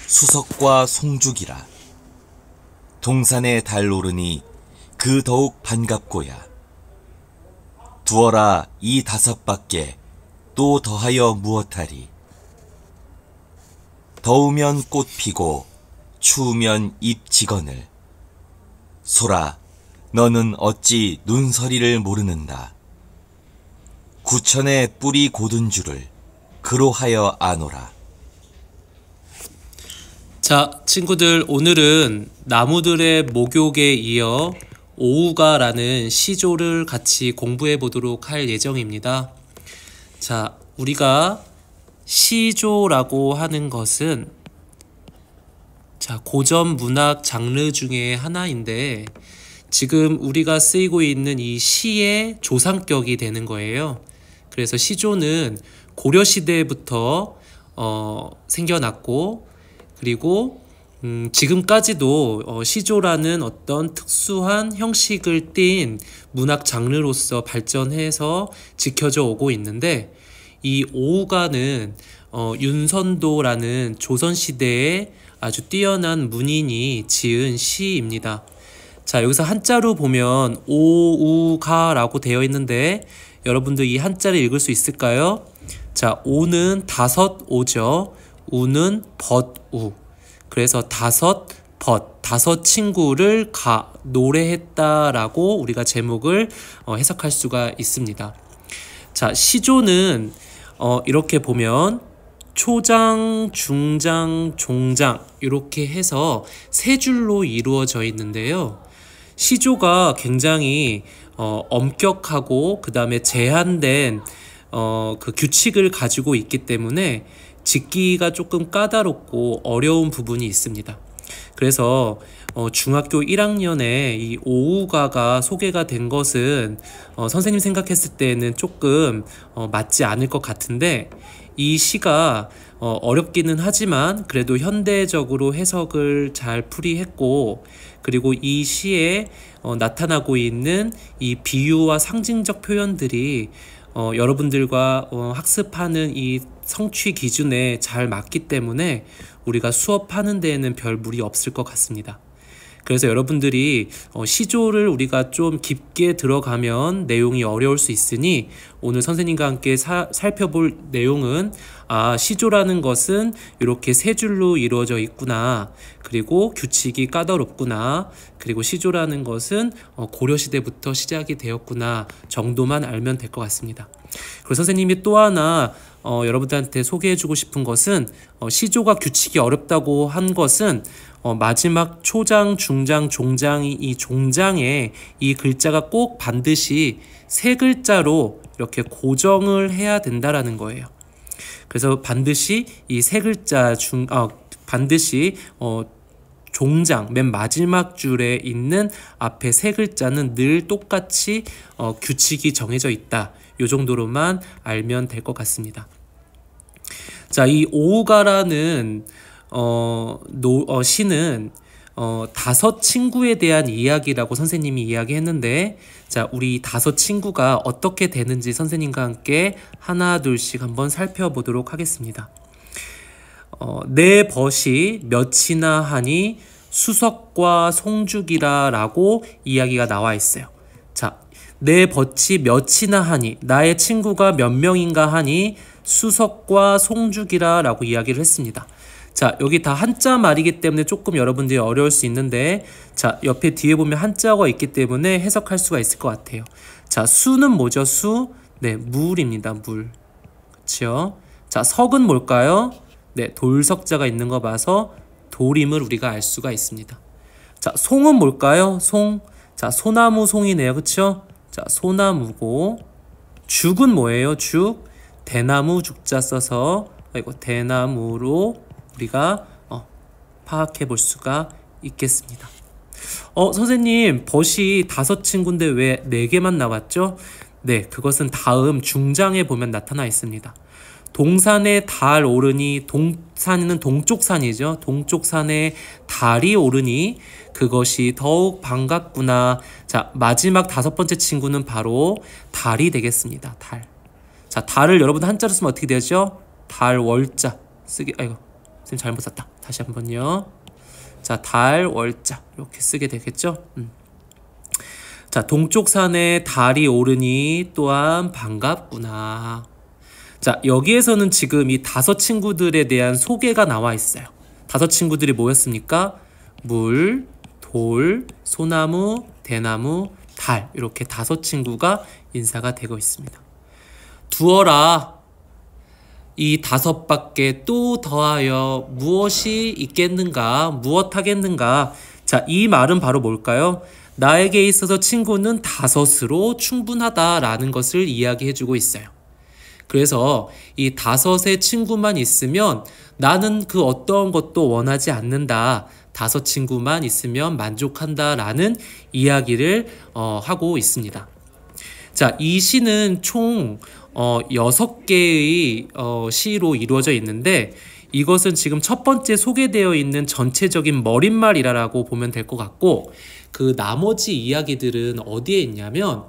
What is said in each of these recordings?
수석과 송죽이라. 동산에 달 오르니 그 더욱 반갑고야. 두어라 이 다섯밖에 또 더하여 무엇하리. 더우면 꽃 피고 추우면 잎 지거늘. 소라 너는 어찌 눈서리를 모르는다. 구천의 뿌리 고든 줄을 그로하여 아노라. 자, 친구들, 오늘은 나무들의 목욕에 이어 오우가라는 시조를 같이 공부해 보도록 할 예정입니다. 자, 우리가 시조라고 하는 것은 고전 문학 장르 중에 하나인데, 지금 우리가 쓰이고 있는 이 시의 조상격이 되는 거예요. 그래서 시조는 고려시대부터 생겨났고, 그리고 지금까지도 시조라는 어떤 특수한 형식을 띈 문학 장르로서 발전해서 지켜져 오고 있는데, 이 오우가는 윤선도라는 조선시대의 아주 뛰어난 문인이 지은 시입니다. 자, 여기서 한자로 보면 오우가라고 되어 있는데, 여러분들 이 한자를 읽을 수 있을까요? 자, 오는 다섯 오죠. 우는 벗우. 그래서 다섯 벗, 다섯 친구를 노래했다라고 우리가 제목을 해석할 수가 있습니다. 자, 시조는 이렇게 보면 초장, 중장, 종장 이렇게 해서 세 줄로 이루어져 있는데요. 시조가 굉장히 엄격하고 그 다음에 제한된 그 규칙을 가지고 있기 때문에 짓기가 조금 까다롭고 어려운 부분이 있습니다. 그래서 중학교 1학년에 이 오우가가 소개가 된 것은 선생님 생각했을 때는 조금 맞지 않을 것 같은데, 이 시가 어렵기는 하지만 그래도 현대적으로 해석을 잘 풀이했고, 그리고 이 시에 나타나고 있는 이 비유와 상징적 표현들이 여러분들과 학습하는 이 성취 기준에 잘 맞기 때문에 우리가 수업하는 데에는 별 무리 없을 것 같습니다. 그래서 여러분들이 시조를 우리가 좀 깊게 들어가면 내용이 어려울 수 있으니, 오늘 선생님과 함께 살펴볼 내용은 시조라는 것은 이렇게 세 줄로 이루어져 있구나, 그리고 규칙이 까다롭구나, 그리고 시조라는 것은 고려시대부터 시작이 되었구나 정도만 알면 될 것 같습니다. 그리고 선생님이 또 하나 여러분들한테 소개해주고 싶은 것은, 시조가 규칙이 어렵다고 한 것은 마지막 초장, 중장, 종장, 이 종장에 이 글자가 꼭 반드시 세 글자로 이렇게 고정을 해야 된다라는 거예요. 그래서 반드시 이 세 글자 반드시 종장 맨 마지막 줄에 있는 앞에 세 글자는 늘 똑같이 규칙이 정해져 있다. 이 정도로만 알면 될 것 같습니다. 자, 이 오우가라는 시는 다섯 친구에 대한 이야기라고 선생님이 이야기했는데, 자, 우리 다섯 친구가 어떻게 되는지 선생님과 함께 하나 둘씩 한번 살펴보도록 하겠습니다. 내 벗이 몇이나 하니 수석과 송죽이라 라고 이야기가 나와 있어요. 자, 내 벗이 몇이나 하니, 나의 친구가 몇 명인가 하니 수석과 송죽이라 라고 이야기를 했습니다. 자, 여기 다 한자 말이기 때문에 조금 여러분들이 어려울 수 있는데, 자, 옆에 뒤에 보면 한자어가 있기 때문에 해석할 수가 있을 것 같아요. 자, 수는 뭐죠? 수? 네, 물입니다. 물. 그쵸? 자, 석은 뭘까요? 네, 돌석자가 있는 거 봐서 돌임을 우리가 알 수가 있습니다. 자, 송은 뭘까요? 송. 자, 소나무 송이네요. 그쵸? 자, 소나무고, 죽은 뭐예요? 죽. 대나무 죽자 써서 대나무로 우리가 파악해 볼 수가 있겠습니다. 선생님, 벗이 다섯 친구인데 왜 네 개만 나왔죠? 네, 그것은 다음 중장에 보면 나타나 있습니다. 동산에 달 오르니, 동산은 동쪽 산이죠. 동쪽 산에 달이 오르니 그것이 더욱 반갑구나. 자, 마지막 다섯 번째 친구는 바로 달이 되겠습니다. 달. 자, 달을 여러분 한자로 쓰면 어떻게 되죠? 달 월자. 선생님 선생님 잘못 썼다. 다시 한번요. 자, 달, 월자 이렇게 쓰게 되겠죠. 자, 동쪽 산에 달이 오르니 또한 반갑구나. 자, 여기에서는 지금 이 5친구들에 대한 소개가 나와 있어요. 5친구들이 뭐였습니까? 물, 돌, 소나무, 대나무, 달 이렇게 5친구가 인사가 되고 있습니다. 두어라. 이 5밖에 또 더하여 무엇이 있겠는가? 무엇하겠는가? 자, 이 말은 바로 뭘까요? 나에게 있어서 친구는 5으로 충분하다라는 것을 이야기해주고 있어요. 그래서 이 5의 친구만 있으면 나는 그 어떤 것도 원하지 않는다. 5 친구만 있으면 만족한다라는 이야기를 하고 있습니다. 자, 이 시는 총 6개의 시로 이루어져 있는데 이것은 지금 첫 번째 소개되어 있는 전체적인 머릿말이라고 보면 될 것 같고 그 나머지 이야기들은 어디에 있냐면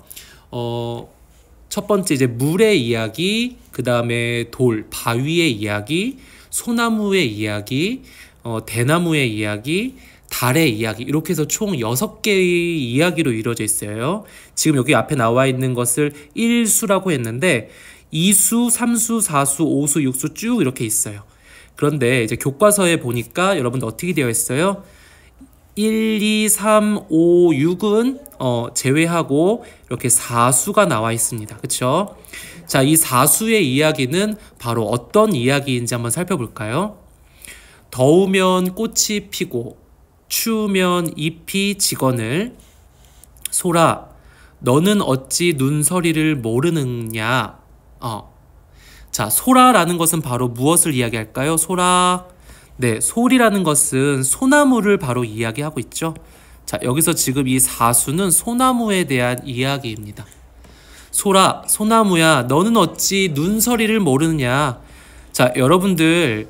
첫 번째 이제 물의 이야기, 그 다음에 돌, 바위의 이야기, 소나무의 이야기, 대나무의 이야기, 달의 이야기 이렇게 해서 총 6개의 이야기로 이루어져 있어요. 지금 여기 앞에 나와 있는 것을 1수라고 했는데 2수, 3수, 4수, 5수, 6수 쭉 이렇게 있어요. 그런데 이제 교과서에 보니까 여러분들 어떻게 되어 있어요? 1, 2, 3, 5, 6은 제외하고 이렇게 4수가 나와 있습니다. 그쵸? 자, 이 4수의 이야기는 바로 어떤 이야기인지 한번 살펴볼까요? 더우면 꽃이 피고 추우면 잎이 지거늘 소라 너는 어찌 눈서리를 모르느냐. 자, 소라라는 것은 바로 무엇을 이야기할까요? 소라. 네, 소리라는 것은 소나무를 바로 이야기하고 있죠. 자, 여기서 지금 이 4수는 소나무에 대한 이야기입니다. 소라, 소나무야, 너는 어찌 눈서리를 모르느냐. 자, 여러분들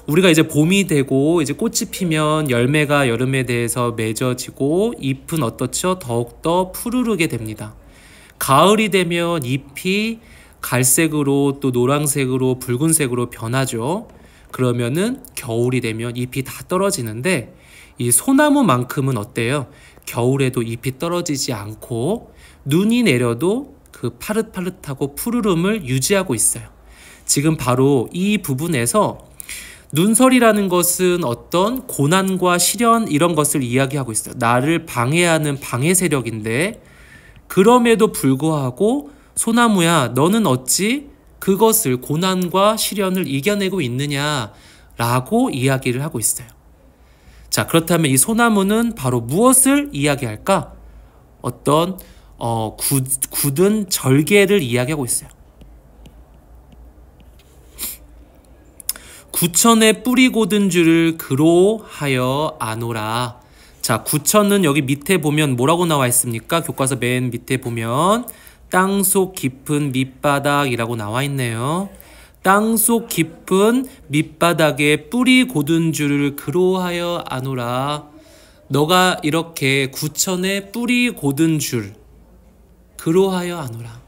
우리가 이제 봄이 되고 이제 꽃이 피면 열매가 여름에 대해서 맺어지고 잎은 어떻죠? 더욱더 푸르르게 됩니다. 가을이 되면 잎이 갈색으로 또 노란색으로 붉은색으로 변하죠. 그러면은 겨울이 되면 잎이 다 떨어지는데 이 소나무만큼은 어때요? 겨울에도 잎이 떨어지지 않고 눈이 내려도 그 파릇파릇하고 푸르름을 유지하고 있어요. 지금 바로 이 부분에서 눈설이라는 것은 어떤 고난과 시련 이런 것을 이야기하고 있어요. 나를 방해하는 방해 세력인데 그럼에도 불구하고 소나무야 너는 어찌 그것을 고난과 시련을 이겨내고 있느냐라고 이야기를 하고 있어요. 자, 그렇다면 이 소나무는 바로 무엇을 이야기할까? 어떤 굳은 절개를 이야기하고 있어요. 구천에 뿌리 곧은 줄을 그로하여 아노라. 자, 구천은 여기 밑에 보면 뭐라고 나와 있습니까? 교과서 맨 밑에 보면 땅속 깊은 밑바닥이라고 나와 있네요. 땅속 깊은 밑바닥에 뿌리 곧은 줄을 그로하여 아노라. 너가 이렇게 구천에 뿌리 곧은 줄 그로하여 아노라.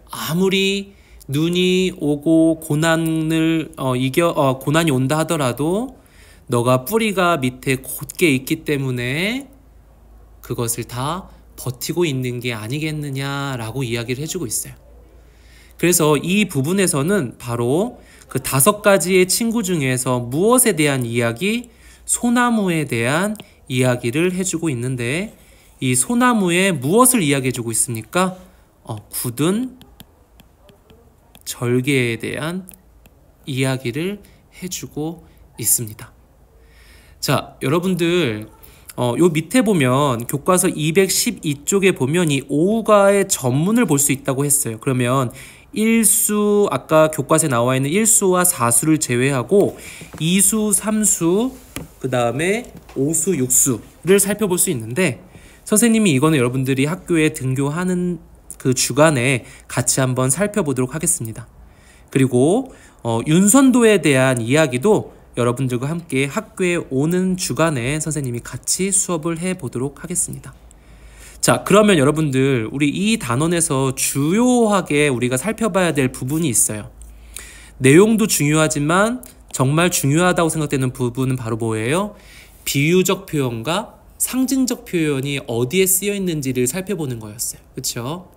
아무리 눈이 오고 고난을 고난이 온다 하더라도 너가 뿌리가 밑에 곧게 있기 때문에 그것을 다 버티고 있는 게 아니겠느냐라고 이야기를 해주고 있어요. 그래서 이 부분에서는 바로 그 5가지의 친구 중에서 무엇에 대한 이야기? 소나무에 대한 이야기를 해주고 있는데 이 소나무에 무엇을 이야기해주고 있습니까? 굳은 절개에 대한 이야기를 해주고 있습니다. 자, 여러분들 요 밑에 보면 교과서 212쪽에 보면 이 오우가의 전문을 볼 수 있다고 했어요. 그러면 1수 아까 교과서에 나와 있는 1수와 4수를 제외하고 2수, 3수, 그 다음에 5수, 6수를 살펴볼 수 있는데 선생님이 이거는 여러분들이 학교에 등교하는 그 주간에 같이 한번 살펴보도록 하겠습니다. 그리고 윤선도에 대한 이야기도 여러분들과 함께 학교에 오는 주간에 선생님이 같이 수업을 해보도록 하겠습니다. 자, 그러면 여러분들 우리 이 단원에서 주요하게 우리가 살펴봐야 될 부분이 있어요. 내용도 중요하지만 정말 중요하다고 생각되는 부분은 바로 뭐예요? 비유적 표현과 상징적 표현이 어디에 쓰여 있는지를 살펴보는 거였어요. 그렇죠?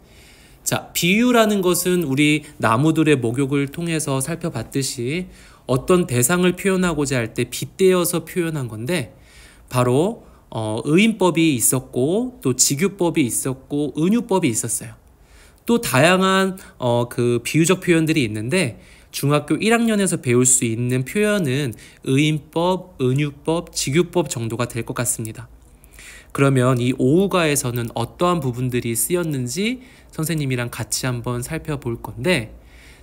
자, 비유라는 것은 우리 나무들의 목욕을 통해서 살펴봤듯이 어떤 대상을 표현하고자 할 때 빗대어서 표현한 건데 바로 의인법이 있었고 또 직유법이 있었고 은유법이 있었어요. 또 다양한 그 비유적 표현들이 있는데 중학교 1학년에서 배울 수 있는 표현은 의인법, 은유법, 직유법 정도가 될 것 같습니다. 그러면 이 오후가에서는 어떠한 부분들이 쓰였는지 선생님이랑 같이 한번 살펴볼 건데,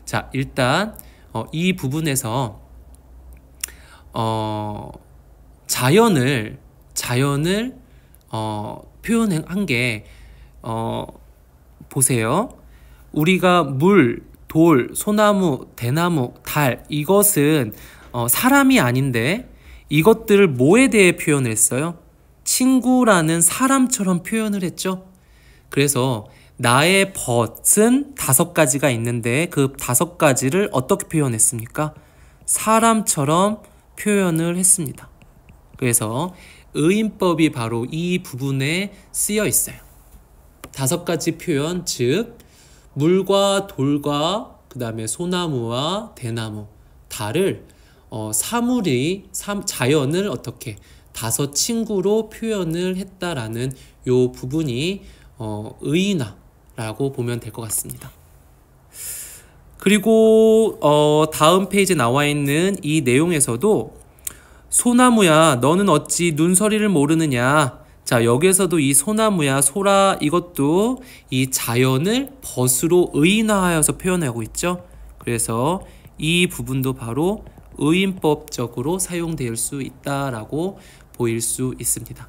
자, 일단 이 부분에서 자연을 표현한 게 보세요. 우리가 물, 돌, 소나무, 대나무, 달, 이것은 사람이 아닌데 이것들을 뭐에 대해 표현을 했어요? 친구라는 사람처럼 표현을 했죠. 그래서 나의 벗은 5가지가 있는데 그 5가지를 어떻게 표현했습니까? 사람처럼 표현을 했습니다. 그래서 의인법이 바로 이 부분에 쓰여 있어요. 5가지 표현, 즉 물과 돌과 그 다음에 소나무와 대나무, 달을 자연을 어떻게 5 친구로 표현을 했다라는 요 부분이 의인화라고 보면 될 것 같습니다. 그리고 다음 페이지에 나와 있는 이 내용에서도 소나무야 너는 어찌 눈서리를 모르느냐. 자, 여기에서도 이 소나무야 소라 이것도 이 자연을 벗으로 의인화하여서 표현하고 있죠. 그래서 이 부분도 바로 의인법적으로 사용될 수 있다라고 보일 수 있습니다.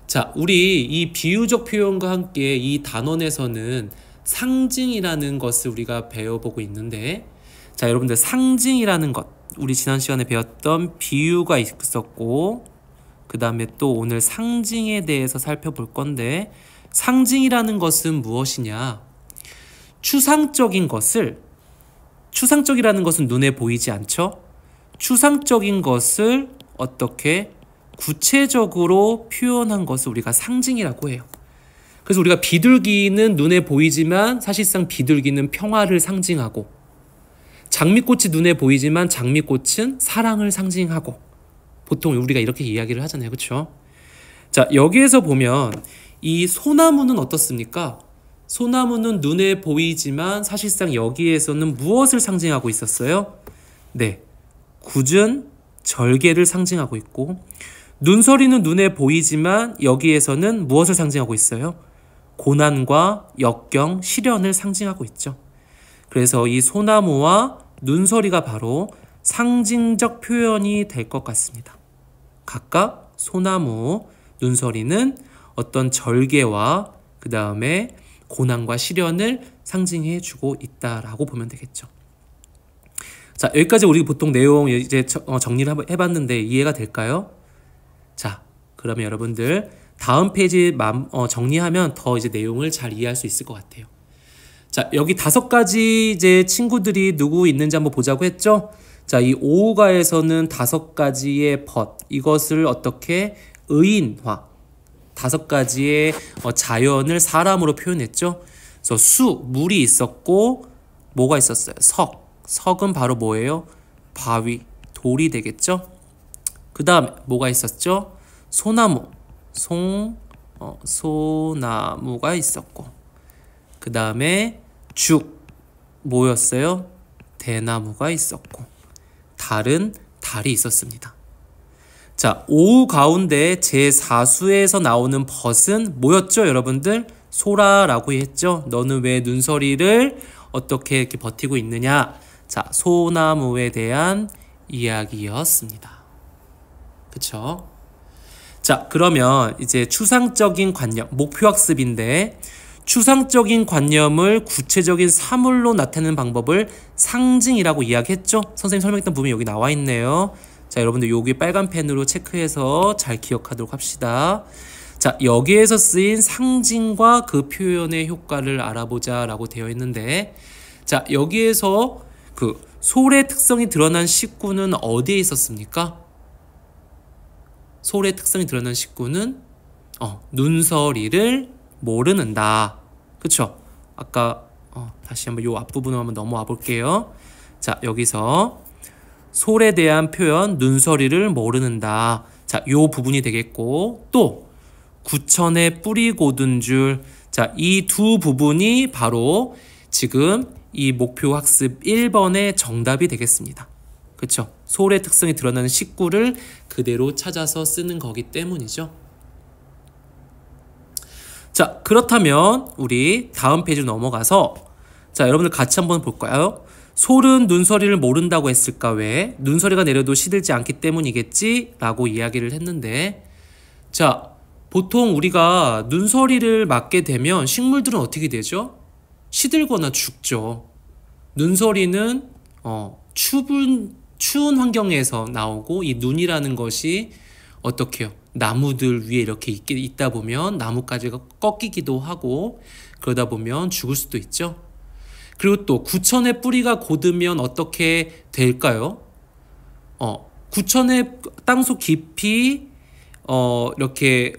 자, 우리 이 비유적 표현과 함께 이 단원에서는 상징이라는 것을 우리가 배워보고 있는데, 자, 여러분들 상징이라는 것, 우리 지난 시간에 배웠던 비유가 있었고 그 다음에 또 오늘 상징에 대해서 살펴볼 건데, 상징이라는 것은 무엇이냐? 추상적인 것을, 추상적이라는 것은 눈에 보이지 않죠? 추상적인 것을 어떻게 구체적으로 표현한 것을 우리가 상징이라고 해요. 그래서 우리가 비둘기는 눈에 보이지만 사실상 비둘기는 평화를 상징하고, 장미꽃이 눈에 보이지만 장미꽃은 사랑을 상징하고, 보통 우리가 이렇게 이야기를 하잖아요. 그렇죠? 자, 여기에서 보면 이 소나무는 어떻습니까? 소나무는 눈에 보이지만 사실상 여기에서는 무엇을 상징하고 있었어요? 네, 굳은 절개를 상징하고 있고, 눈서리는 눈에 보이지만 여기에서는 무엇을 상징하고 있어요? 고난과 역경, 시련을 상징하고 있죠. 그래서 이 소나무와 눈서리가 바로 상징적 표현이 될 것 같습니다. 각각 소나무, 눈서리는 어떤 절개와 그 다음에 고난과 시련을 상징해 주고 있다라고 보면 되겠죠. 자, 여기까지 우리 보통 내용 이제 정리를 해봤는데 이해가 될까요? 자, 그러면 여러분들 다음 페이지 정리하면 더 이제 내용을 잘 이해할 수 있을 것 같아요. 자, 여기 5가지 이제 친구들이 누구 있는지 한번 보자고 했죠? 자, 이 오후가에서는 5가지의 벗, 이것을 어떻게 의인화, 5가지의 자연을 사람으로 표현했죠? 그래서 물이 있었고, 뭐가 있었어요? 석은 바로 뭐예요? 바위, 돌이 되겠죠? 그 다음에 뭐가 있었죠? 소나무, 소나무가 있었고, 그 다음에 뭐였어요? 대나무가 있었고, 달이 있었습니다. 자, 오후 가운데 제4수에서 나오는 벗은 뭐였죠, 여러분들? 소라라고 했죠? 너는 왜 눈서리를 어떻게 이렇게 버티고 있느냐? 자, 소나무에 대한 이야기였습니다. 그쵸? 자, 그러면 이제 추상적인 관념, 목표학습인데, 추상적인 관념을 구체적인 사물로 나타내는 방법을 상징이라고 이야기했죠? 선생님 설명했던 부분이 여기 나와 있네요. 자, 여러분들 여기 빨간 펜으로 체크해서 잘 기억하도록 합시다. 자, 여기에서 쓰인 상징과 그 표현의 효과를 알아보자 라고 되어 있는데, 자, 여기에서 그 솔의 특성이 드러난 식구는 어디에 있었습니까? 솔의 특성이 드러난 식구는 눈서리를 모르는다. 그쵸? 아까 다시 한번 요 앞부분으로 한번 넘어와 볼게요. 자, 여기서 솔에 대한 표현 눈서리를 모르는다. 자, 요 부분이 되겠고, 또 구천에 뿌리 고든 줄. 자, 이 두 부분이 바로 지금 이 목표 학습 1번의 정답이 되겠습니다. 그쵸? 솔의 특성이 드러나는 식구를 그대로 찾아서 쓰는 거기 때문이죠. 자, 그렇다면 우리 다음 페이지로 넘어가서 자, 여러분들 같이 한번 볼까요? 솔은 눈서리를 모른다고 했을까? 왜? 눈서리가 내려도 시들지 않기 때문이겠지? 라고 이야기를 했는데, 자, 보통 우리가 눈서리를 맞게 되면 식물들은 어떻게 되죠? 시들거나 죽죠. 눈서리는 추운 환경에서 나오고, 이 눈이라는 것이 어떻게 해요? 나무들 위에 이렇게 있다 보면 나뭇가지가 꺾이기도 하고, 그러다 보면 죽을 수도 있죠. 그리고 또 구천의 뿌리가 곧으면 어떻게 될까요? 구천의 땅속 깊이 이렇게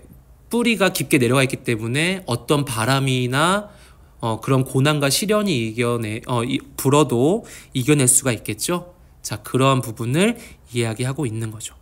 뿌리가 깊게 내려가 있기 때문에 어떤 바람이나 그런 고난과 시련이 불어도 이겨낼 수가 있겠죠. 자, 그러한 부분을 이야기하고 있는 거죠.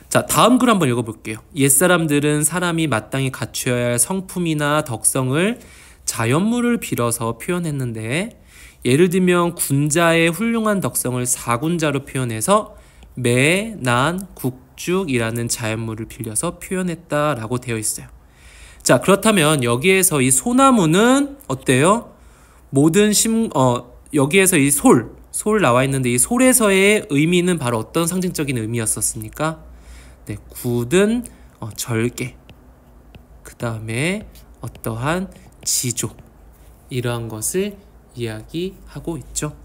자, 다음 글 한번 읽어볼게요. 옛사람들은 사람이 마땅히 갖춰야 할 성품이나 덕성을 자연물을 빌어서 표현했는데, 예를 들면 군자의 훌륭한 덕성을 사군자로 표현해서 매, 난, 국죽이라는 자연물을 빌려서 표현했다라고 되어 있어요. 자, 그렇다면 여기에서 이 소나무는 어때요? 여기에서 이 솔 나와 있는데, 이 솔에서의 의미는 바로 어떤 상징적인 의미였었습니까? 네, 굳은 절개, 그 다음에 어떠한 지조, 이러한 것을 이야기하고 있죠.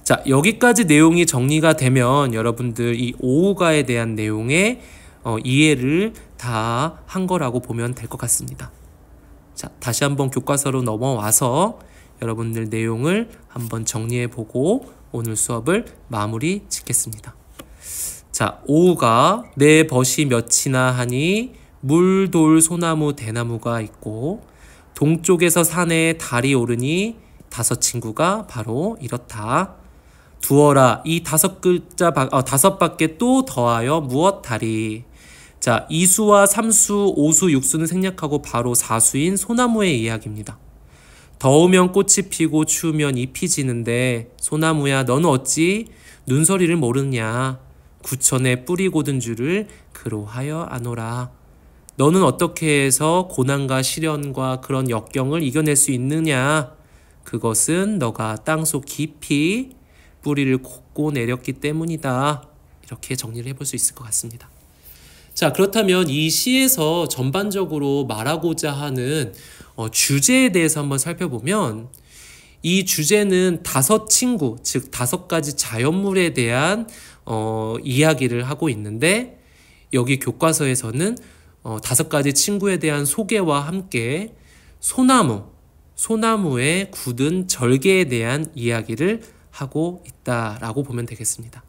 자, 여기까지 내용이 정리가 되면 여러분들 이 오우가에 대한 내용의 이해를 다 한 거라고 보면 될 것 같습니다. 자, 다시 한번 교과서로 넘어와서 여러분들 내용을 한번 정리해보고 오늘 수업을 마무리 짓겠습니다. 자, 오우가 내 벗이 몇이나 하니 물, 돌, 소나무, 대나무가 있고, 동쪽에서 산에 달이 오르니 다섯 친구가 바로 이렇다. 두어라, 이 다섯 밖에 또 더하여 무엇 달이. 자, 이수와 삼수, 오수, 육수는 생략하고 바로 사수인 소나무의 이야기입니다. 더우면 꽃이 피고 추우면 잎이 지는데, 소나무야 너는 어찌 눈서리를 모르느냐. 구천에 뿌리 고든 줄을 그로하여 아노라. 너는 어떻게 해서 고난과 시련과 그런 역경을 이겨낼 수 있느냐? 그것은 너가 땅속 깊이 뿌리를 꽂고 내렸기 때문이다. 이렇게 정리를 해볼 수 있을 것 같습니다. 자, 그렇다면 이 시에서 전반적으로 말하고자 하는 주제에 대해서 한번 살펴보면, 이 주제는 다섯 친구, 즉 다섯 가지 자연물에 대한 이야기를 하고 있는데, 여기 교과서에서는 다섯 가지 친구에 대한 소개와 함께 소나무의 굳은 절개에 대한 이야기를 하고 있다라고 보면 되겠습니다.